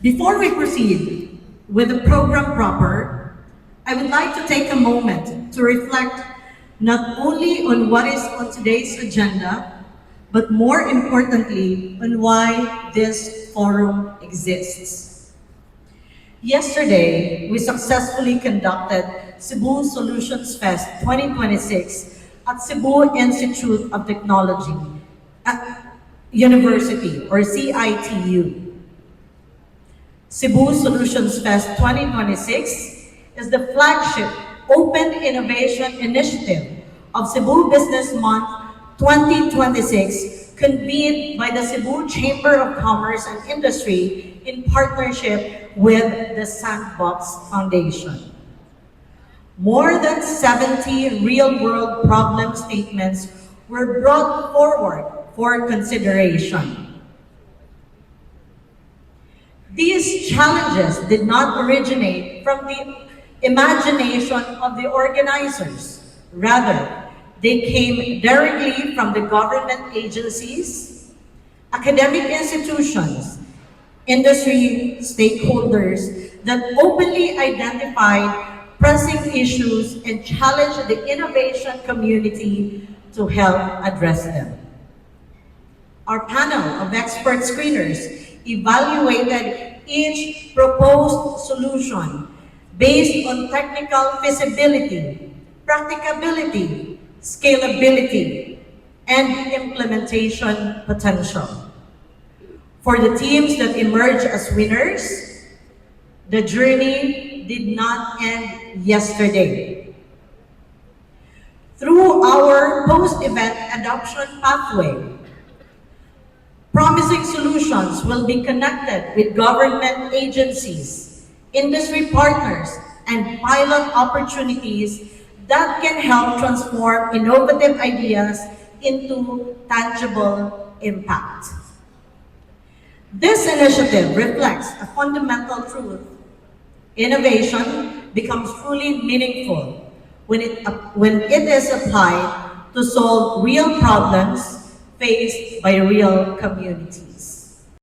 Before we proceed with the program proper, I would like to take a moment to reflect not only on what is on today's agenda, but more importantly, on why this forum exists. Yesterday, we successfully conducted Cebu Solutions Fest 2026 at Cebu Institute of Technology at University, or CITU. Cebu Solutions Fest 2026 is the flagship Open Innovation Initiative of Cebu Business Month 2026, convened by the Cebu Chamber of Commerce and Industry in partnership with the Sandbox Foundation. More than 70 real-world problem statements were brought forward for consideration. These challenges did not originate from the imagination of the organizers. Rather, they came directly from the government agencies, academic institutions, industry stakeholders that openly identified pressing issues and challenged the innovation community to help address them. Our panel of expert screeners evaluated each proposed solution based on technical feasibility, practicability, scalability, and implementation potential. For the teams that emerged as winners, the journey did not end yesterday. Through our post-event adoption pathway, promising solutions will be connected with government agencies, industry partners, and pilot opportunities that can help transform innovative ideas into tangible impact. This initiative reflects a fundamental truth. Innovation becomes truly meaningful when it is applied to solve real problems faced by real communities.